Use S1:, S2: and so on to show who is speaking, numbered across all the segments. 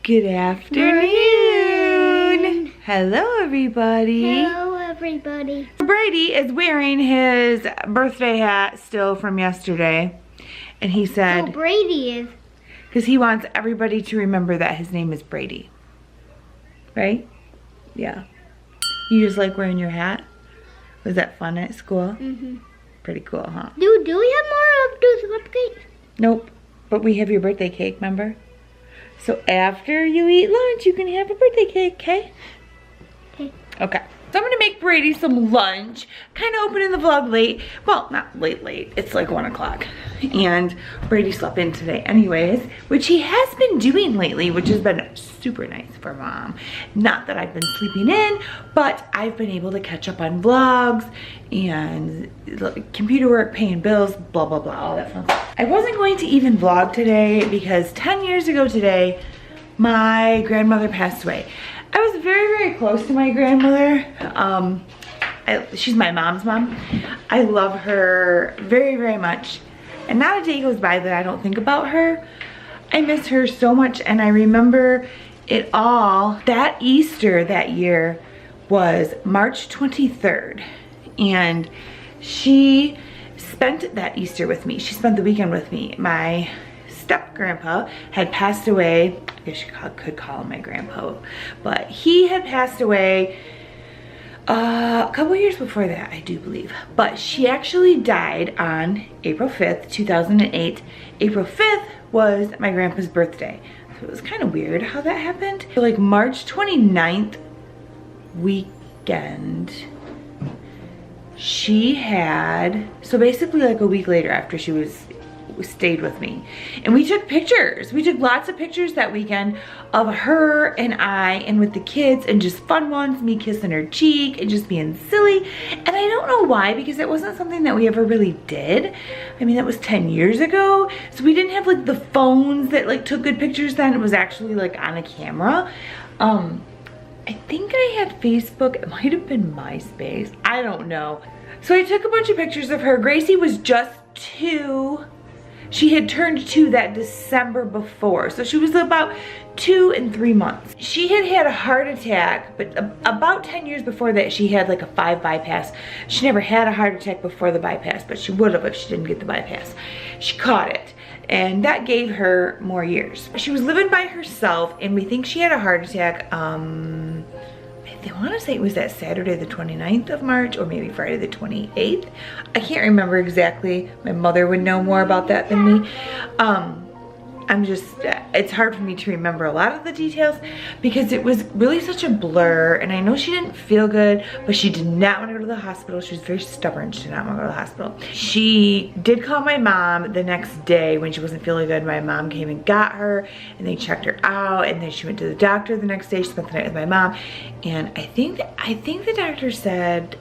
S1: Good afternoon. Hello, everybody.
S2: Hello, everybody.
S1: Brady is wearing his birthday hat still from yesterday. And he said...
S2: Oh, Brady is.
S1: Because he wants everybody to remember that his name is Brady. Right? Yeah. You just like wearing your hat? Was that fun at school?
S2: Mm-hmm.
S1: Pretty cool, huh?
S2: Do we have more of those cupcakes?
S1: Nope. But we have your birthday cake, remember? So after you eat lunch, you can have a birthday cake, okay?
S2: Okay.
S1: Okay. So I'm gonna make Brady some lunch. Kind of opening the vlog late. Well, not late. It's like 1 o'clock. And Brady slept in today anyways, which he has been doing lately, which has been super nice for Mom. Not that I've been sleeping in, but I've been able to catch up on vlogs and computer work, paying bills, blah, blah, blah, all that fun stuff. I wasn't going to even vlog today because 10 years ago today, my grandmother passed away. I was very, very close to my grandmother. She's my mom's mom. I love her very, very much. And not a day goes by that I don't think about her. I miss her so much, and I remember it all. That Easter that year was March 23rd. And she spent that Easter with me. She spent the weekend with me. My step-grandpa had passed away. I guess you could call him my grandpa, but he had passed away a couple years before that, I do believe. But she actually died on April 5th, 2008. April 5th was my grandpa's birthday. So it was kind of weird how that happened. So like March 29th weekend, she had, so basically like a week later after she stayed with me, and we took pictures. We took lots of pictures that weekend of her and I, and with the kids, and just fun ones, me kissing her cheek and just being silly. And I don't know why, because it wasn't something that we ever really did. I mean, that was 10 years ago, so we didn't have like the phones that like took good pictures then. It was actually like on a camera. I think I had Facebook. It might have been MySpace, I don't know. So I took a bunch of pictures of her. Gracie was just 2. She had turned 2 that December before. So she was about 2 and 3 months. She had had a heart attack, but about 10 years before that, she had like a 5 bypass. She never had a heart attack before the bypass, but she would have if she didn't get the bypass. She caught it, and that gave her more years. She was living by herself, and we think she had a heart attack. I want to say it was that Saturday the 29th of March, or maybe Friday the 28th. I can't remember exactly. My mother would know more about that than me. It's hard for me to remember a lot of the details because it was really such a blur. And I know she didn't feel good, but she did not want to go to the hospital. She was very stubborn. She did not want to go to the hospital. She did call my mom the next day when she wasn't feeling good. My mom came and got her, and they checked her out, and then she went to the doctor the next day. She spent the night with my mom, and I think the doctor said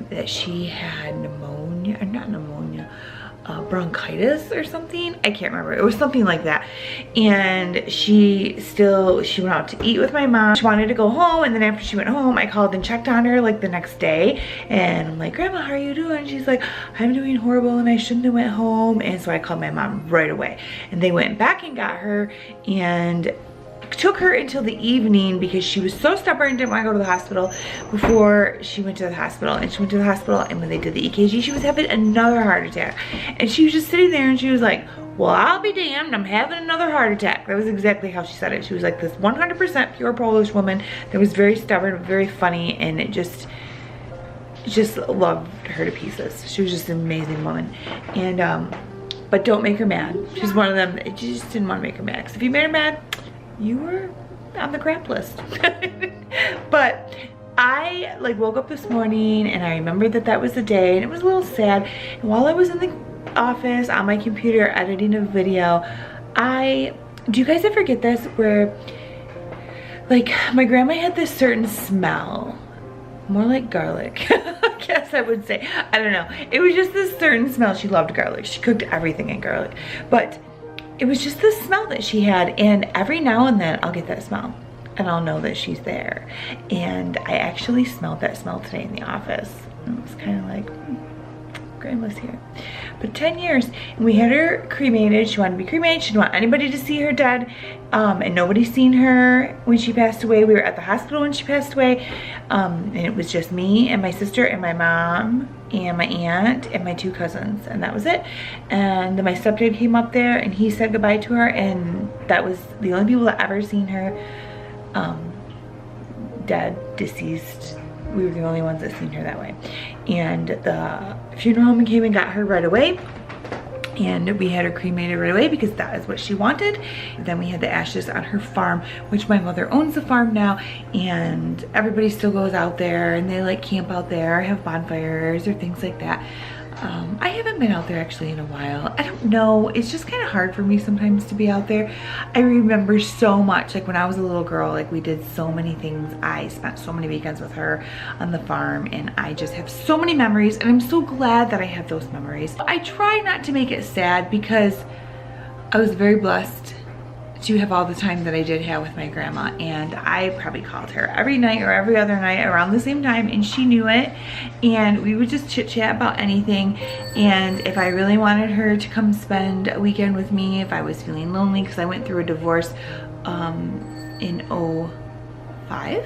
S1: that she had pneumonia, or not pneumonia, bronchitis or something. I can't remember. It was something like that. And she went out to eat with my mom. She wanted to go home, and then after she went home, I called and checked on her like the next day, and I'm like, Grandma, how are you doing? She's like, I'm doing horrible and I shouldn't have went home. And so I called my mom right away, and they went back and got her and took her until the evening because she was so stubborn and didn't want to go to the hospital before she went to the hospital. And she went to the hospital, and when they did the EKG, she was having another heart attack. And she was just sitting there, and she was like, well, I'll be damned, I'm having another heart attack. That was exactly how she said it. She was like this 100% pure Polish woman that was very stubborn, very funny, and it just loved her to pieces. She was just an amazing woman. And but don't make her mad. She's one of them, you just didn't want to make her mad, because if you made her mad, you were on the crap list. But I like woke up this morning, and I remembered that was the day, and it was a little sad. And while I was in the office on my computer editing a video, do you guys ever get this where like my grandma had this certain smell, more like garlic, I guess I would say, I don't know, it was just this certain smell. She loved garlic. She cooked everything in garlic, but it was just the smell that she had, and every now and then I'll get that smell and I'll know that she's there. And I actually smelled that smell today in the office, and it was kind of like, Grandma's here. But 10 years, and we had her cremated. She wanted to be cremated. She didn't want anybody to see her dead, and nobody seen her when she passed away. We were at the hospital when she passed away, and it was just me and my sister and my mom and my aunt and my 2 cousins, and that was it. And then my stepdad came up there and he said goodbye to her, and that was the only people that ever seen her dead, deceased. We were the only ones that seen her that way. And the funeral home came and got her right away, and we had her cremated right away because that is what she wanted. Then we had the ashes on her farm, which my mother owns the farm now, and everybody still goes out there and they like camp out there, have bonfires or things like that. I haven't been out there actually in a while. I don't know, it's just kind of hard for me sometimes to be out there. I remember so much, like when I was a little girl, like we did so many things. I spent so many weekends with her on the farm, and I just have so many memories, and I'm so glad that I have those memories. I try not to make it sad because I was very blessed to have all the time that I did have with my grandma, and I probably called her every night or every other night around the same time, and she knew it, and we would just chit chat about anything. And if I really wanted her to come spend a weekend with me, if I was feeling lonely, because I went through a divorce in 05,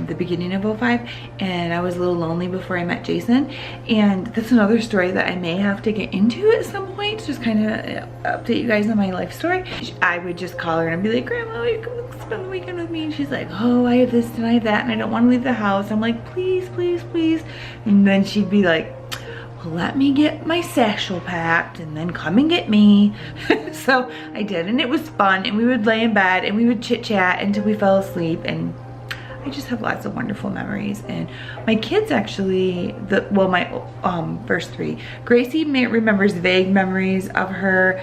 S1: the beginning of 05, and I was a little lonely before I met Jason, and that's another story that I may have to get into at some point, just kind of update you guys on my life story. I would just call her and I'd be like, Grandma, will you come spend the weekend with me? And she's like, oh, I have this and I have that, and I don't want to leave the house. I'm like, please, please, please. And then she'd be like, well, let me get my satchel packed and then come and get me. So I did, and it was fun, and we would lay in bed and we would chit chat until we fell asleep, and I just have lots of wonderful memories. And my kids actually, my first 3, Gracie remembers vague memories of her.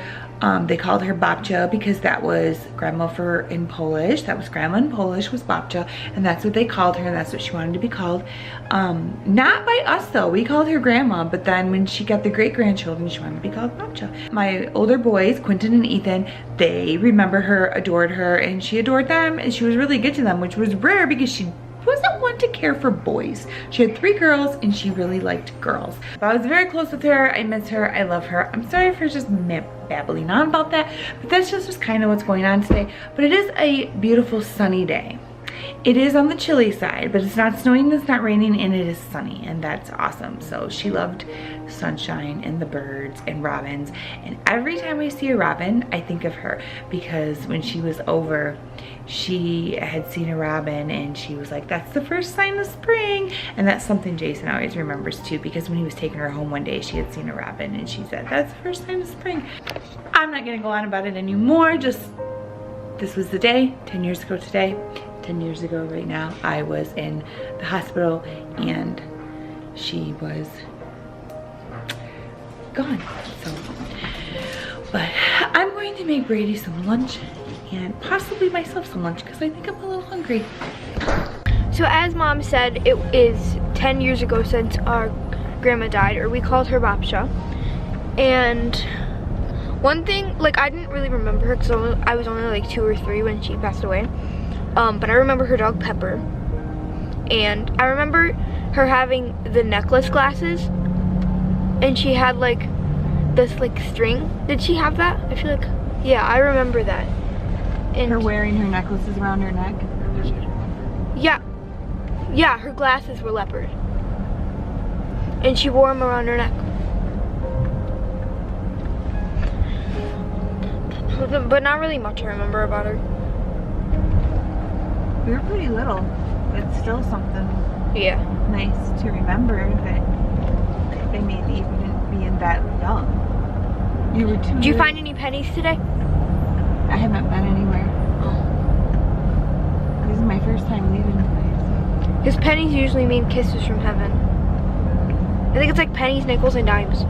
S1: They called her Babcia because that was grandma in Polish. That was grandma in Polish was Babcia, and that's what they called her, and that's what she wanted to be called. Not by us though, we called her grandma, but then when she got the great-grandchildren, she wanted to be called Babcia. My older boys, Quinton and Ethan, they remember her, adored her, and she adored them, and she was really good to them, which was rare because she wasn't one to care for boys. She had 3 girls, and she really liked girls. But I was very close with her. I miss her. I love her. I'm sorry for just babbling on about that, but that's just kind of what's going on today. But it is a beautiful sunny day. It is on the chilly side, but it's not snowing, it's not raining, and it is sunny, and that's awesome. So she loved sunshine and the birds and robins, and every time I see a robin, I think of her, because when she was over, she had seen a robin, and she was like, that's the first sign of spring. And that's something Jason always remembers too, because when he was taking her home one day, she had seen a robin, and she said, that's the first sign of spring. I'm not gonna go on about it anymore, just this was the day, 10 years ago today. 10 years ago right now, I was in the hospital, and she was gone. So, but I'm going to make Brady some lunch and possibly myself some lunch because I think I'm a little hungry.
S3: So as Mom said, it is 10 years ago since our grandma died, or we called her Babcia. And one thing, like, I didn't really remember her because I was only like 2 or 3 when she passed away. But I remember her dog Pepper, and I remember her having the necklace glasses, and she had like this like string. Did she have that? I feel like, yeah, I remember that. And
S1: her wearing her necklaces around her neck?
S3: Yeah, her glasses were leopard, and she wore them around her neck. But not really much I remember about her.
S1: We were pretty little, but still something nice to remember that they made even being that young. You were 2
S3: Did you find any pennies today?
S1: I haven't been anywhere. Oh. This is my first time leaving today.
S3: Because pennies usually mean kisses from heaven. I think it's like pennies, nickels, and dimes.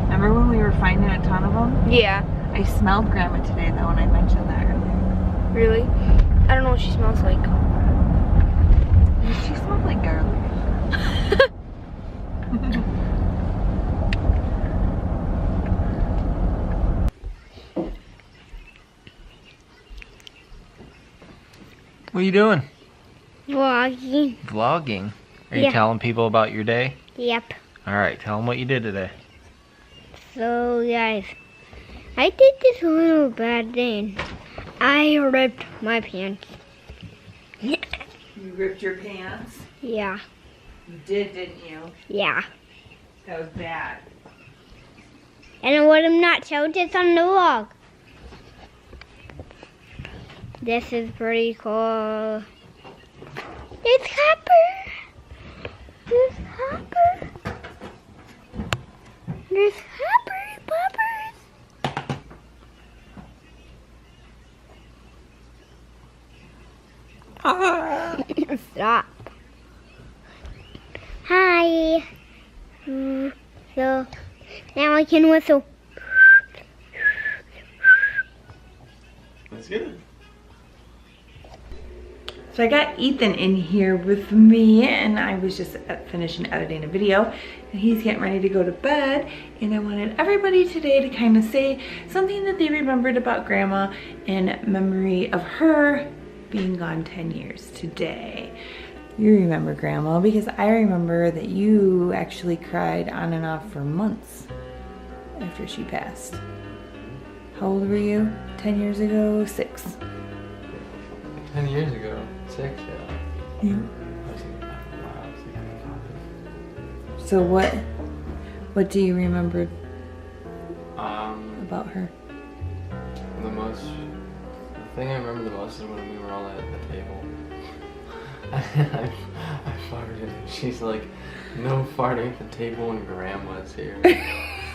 S1: Remember when we were finding a ton of them?
S3: Yeah.
S1: I smelled Grandma today though when I mentioned that earlier.
S3: Really? I don't know what she smells like.
S1: She smells like garlic.
S2: What are you doing?
S3: Vlogging.
S2: Vlogging? Are you telling people about your day? Yep.
S4: Alright, tell them what you did today.
S2: So, guys, I did this little bad thing. I ripped my pants.
S1: You ripped your pants?
S2: Yeah.
S1: You did, didn't you?
S2: Yeah.
S1: That was bad.
S2: And I would have not showed this on the vlog. This is pretty cool. It's Hopper. There's Hopper. There's Hopper, Poppers. Stop. Hi. So now I can whistle.
S4: That's good.
S1: So I got Ethan in here with me, and I was just finishing editing a video, and he's getting ready to go to bed, and I wanted everybody today to kind of say something that they remembered about Grandma in memory of her being gone 10 years today. You remember Grandma because I remember that you actually cried on and off for months after she passed. How old were you? 10 years ago? 6.
S4: 10 years ago. 6, yeah.
S1: Yeah.
S4: I was thinking, wow, I was thinking
S1: So what do you remember
S4: college.
S1: about her?
S4: The thing I remember the most is when we were all at the table. I farted, and she's like, no farting at the table when Grandma's here.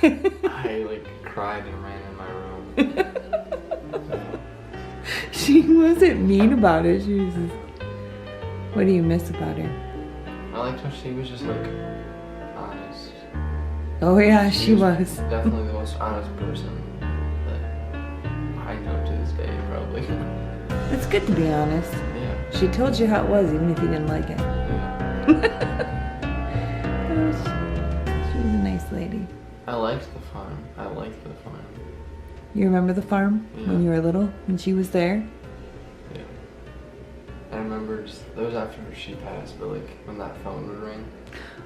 S4: I like cried and ran in my room. So,
S1: She wasn't mean about it. She was just, what do you miss about her?
S4: I liked how she was just like honest.
S1: Oh yeah, she was.
S4: Definitely the most honest person that I know to this day, probably.
S1: It's good to be honest.
S4: Yeah.
S1: She told you how it was, even if you didn't like it.
S4: Yeah.
S1: She was a nice lady.
S4: I liked the farm.
S1: You remember the farm when
S4: Yeah.
S1: you were little, when she was there?
S4: Yeah. I remember just, that was after she passed, but like when that phone would ring,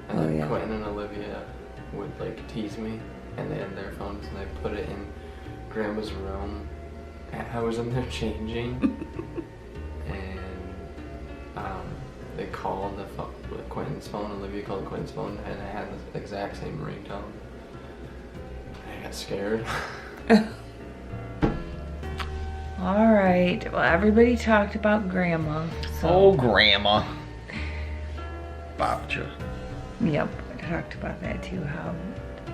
S4: and
S1: Oh,
S4: then
S1: yeah.
S4: Quinton and Olivia would like tease me, and they had their phones and they put it in Grandma's room, and I was in there changing, and they called the phone, Quinton's phone, Olivia called Quinton's phone, and it had the exact same ringtone. I got scared.
S1: All right. Well, everybody talked about Grandma. So.
S4: Oh, Grandma. Babcha.
S1: Yep, I talked about that too.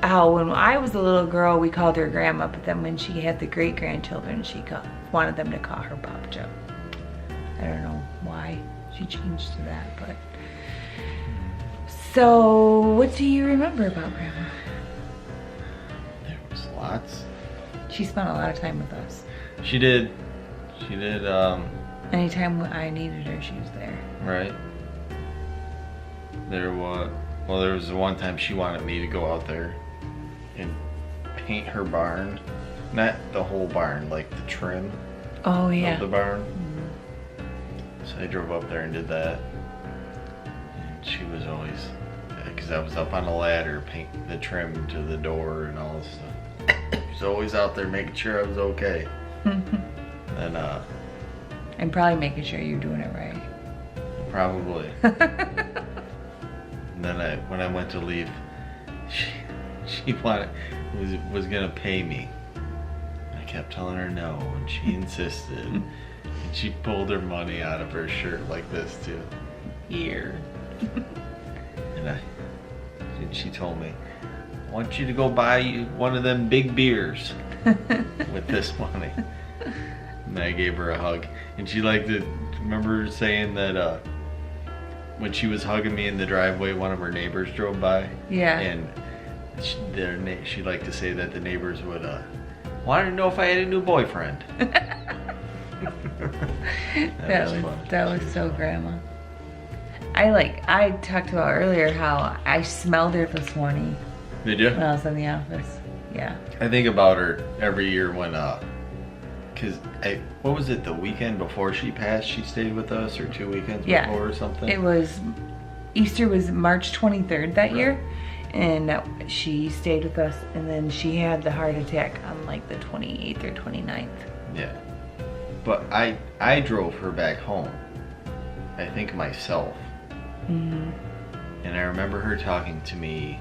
S1: How when I was a little girl, we called her Grandma, but then when she had the great grandchildren, she wanted them to call her Babcha. I don't know why she changed to that, but. So, what do you remember about Grandma?
S5: There was lots.
S1: She spent a lot of time with us.
S5: She did,
S1: Anytime I needed her, she was there.
S5: right? There was the one time she wanted me to go out there and paint her barn. Not the whole barn, like the trim
S1: Oh
S5: of
S1: yeah.
S5: the barn. So I drove up there and did that. And she was always, because I was up on a ladder painting the trim to the door and all this stuff. She was always out there making sure I was okay. And
S1: I'm probably making sure you're doing it right.
S5: probably. And then when I went to leave, she was gonna pay me. I kept telling her no, and she insisted. And she pulled her money out of her shirt like this too. Here. And she told me, I want you to go buy you one of them big beers with this money. And I gave her a hug. And she liked to remember saying that when she was hugging me in the driveway, one of her neighbors drove by.
S1: Yeah.
S5: And she liked to say that the neighbors would wanted to know if I had a new boyfriend.
S1: That was so Grandma. I talked about earlier how I smelled her this morning
S5: Did you?
S1: when I was in the office. Yeah.
S5: I think about her every year when cause what was it, the weekend before she passed, she stayed with us, or 2 weekends
S1: Yeah.
S5: before or something?
S1: It was Easter was March 23rd that year, and she stayed with us, and then she had the heart attack on like the 28th or 29th.
S5: Yeah. But I drove her back home, I think myself.
S1: Mm-hmm.
S5: And I remember her talking to me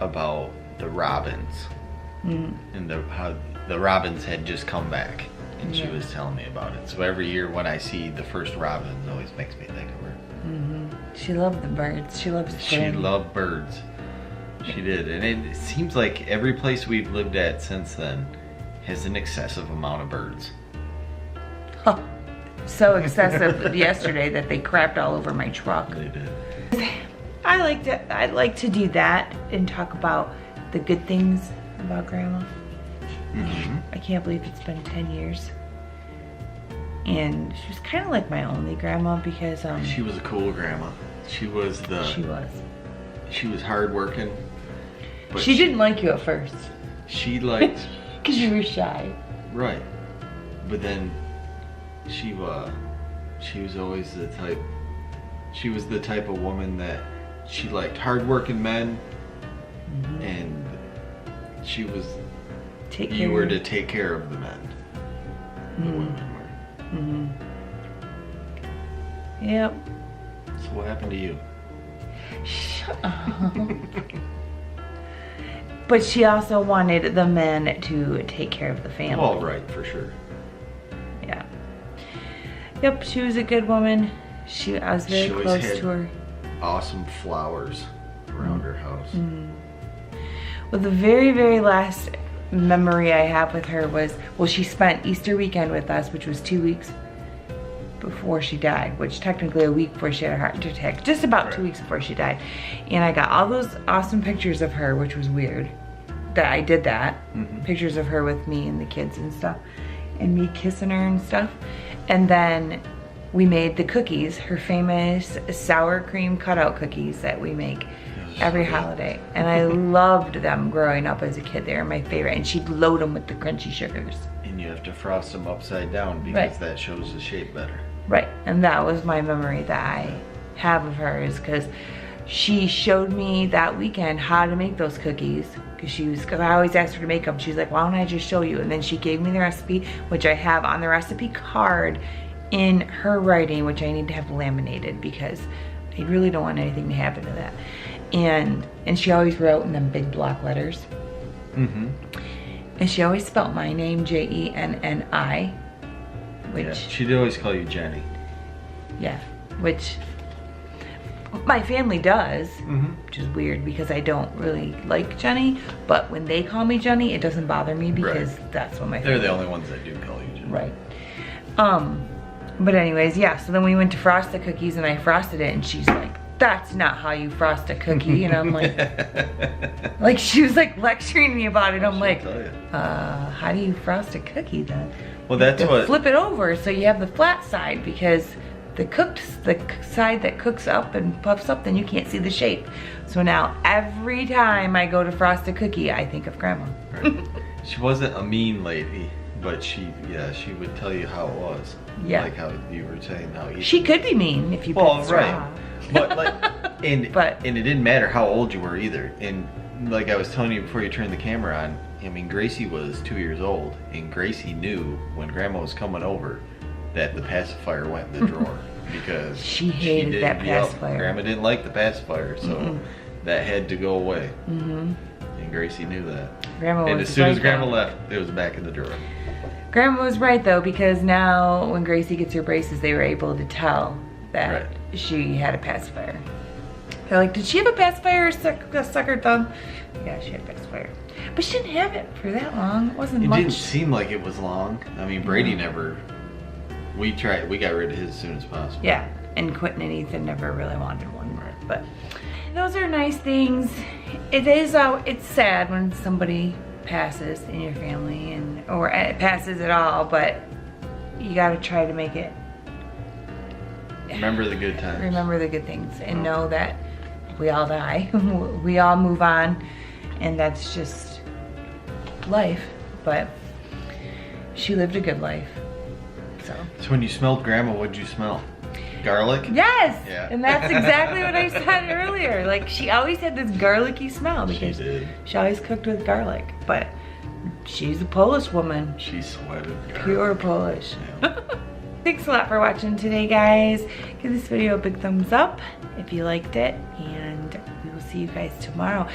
S5: about the robins. And how the robins had just come back. And she was telling me about it. So every year when I see the first robin, it always makes me think of her.
S1: She loved the birds. She loved spring.
S5: She loved birds. She did. And it seems like every place we've lived at since then has an excessive amount of birds.
S1: Huh. So excessive yesterday that they crapped all over my truck.
S5: They did.
S1: I'd like to do that and talk about the good things about Grandma. I can't believe it's been 10 years. And she was kind of like my only grandma because
S5: she was a cool grandma. She was hardworking. But
S1: she didn't like you at first.
S5: She liked
S1: because you were shy.
S5: Right. But then she was always the type. She was the type of woman that she liked hardworking men, and she was. You were to take care of the men. The women were.
S1: Yep.
S5: So what happened to you?
S1: Shut up. But she also wanted the men to take care of the family.
S5: Oh, right, for sure.
S1: Yeah. Yep, she was a good woman. I was very close to her.
S5: Awesome flowers around her house.
S1: Well, the very, very last memory I have with her was, well, she spent Easter weekend with us, which was 2 weeks before she died, which technically a week before she had a heart attack, just about 2 weeks before she died. And I got all those awesome pictures of her, which was weird that I did that. Pictures of her with me and the kids and stuff, and me kissing her and stuff. And then we made the cookies, her famous sour cream cutout cookies that we make every holiday. And I loved them growing up as a kid. They were my favorite. And she'd load them with the crunchy sugars.
S5: And you have to frost them upside down because that shows the shape better.
S1: Right. And that was my memory that I have of her, is because she showed me that weekend how to make those cookies. Because I always asked her to make them. She's like, why don't I just show you? And then she gave me the recipe, which I have on the recipe card in her writing, which I need to have laminated because I really don't want anything to happen to that. And she always wrote in them big block letters. And she always spelled my name Jenni, which
S5: she'd always call you Jenny.
S1: Yeah, which my family does, which is weird because I don't really like Jenny. But when they call me Jenny, it doesn't bother me because that's what my family.
S5: They're the only ones that do call you Jenny.
S1: Right. But anyways, yeah. So then we went to frost the cookies, and I frosted it, and she's like, that's not how you frost a cookie. And I'm like, like she was like lecturing me about it. I'm like, how do you frost a cookie then?
S5: Well, that's what.
S1: Flip it over so you have the flat side, because the side that cooks up and puffs up, then you can't see the shape. So now every time I go to frost a cookie, I think of Grandma.
S5: Right. She wasn't a mean lady, but she would tell you how it was.
S1: Yeah.
S5: Like how you were saying how easy.
S1: She could be mean if you put straw.
S5: But like, and it didn't matter how old you were either. And like I was telling you before you turned the camera on, I mean, Gracie was 2 years old, and Gracie knew when Grandma was coming over that the pacifier went in the drawer because
S1: she hated that pacifier.
S5: Grandma didn't like the pacifier, so that had to go away. And Gracie knew that. And as soon as Grandma left, it was back in the drawer.
S1: Grandma was right though, because now when Gracie gets her braces, they were able to tell that she had a pacifier. They're like, did she have a pacifier or suck her thumb? Yeah, she had a pacifier. But she didn't have it for that long. It wasn't much.
S5: It didn't seem like it was long. I mean, Brady never, we got rid of his as soon as possible.
S1: Yeah, and Quinton and Ethan never really wanted one. But those are nice things. It's sad when somebody passes in your family, or passes at all, but you gotta try to make it.
S5: Remember the good times.
S1: Remember the good things, and know that we all die. We all move on, and that's just life. But she lived a good life. So
S5: when you smelled Grandma, what'd you smell? Garlic?
S1: Yes!
S5: Yeah.
S1: And that's exactly what I said earlier. Like, she always had this garlicky smell because
S5: She did.
S1: she always cooked with garlic. But she's a Polish woman.
S5: She sweated garlic.
S1: Pure Polish.
S5: Yeah.
S1: Thanks a lot for watching today, guys. Give this video a big thumbs up if you liked it, and we will see you guys tomorrow.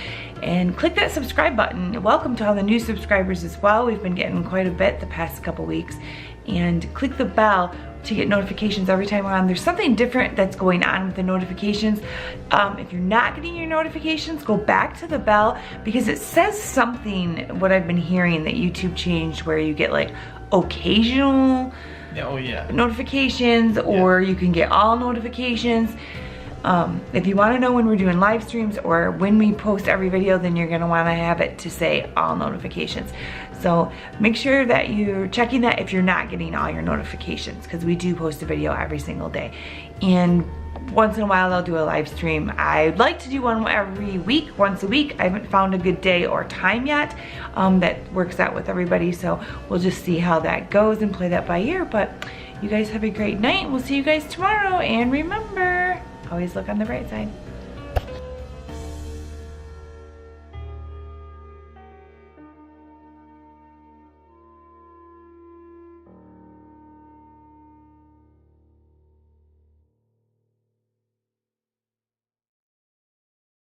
S1: And click that subscribe button. Welcome to all the new subscribers as well. We've been getting quite a bit the past couple weeks. And click the bell to get notifications every time we're on. There's something different that's going on with the notifications. If you're not getting your notifications, go back to the bell, because it says something, what I've been hearing, that YouTube changed, where you get like occasional
S5: Oh yeah.
S1: notifications, or you can get all notifications. If you want to know when we're doing live streams or when we post every video, then you're going to want to have it to say all notifications. So make sure that you're checking that if you're not getting all your notifications, because we do post a video every single day. And once in a while I'll do a live stream. I'd like to do one every week, once a week. I haven't found a good day or time yet that works out with everybody, so we'll just see how that goes and play that by ear. But you guys have a great night. We'll see you guys tomorrow, and remember, always look on the bright side.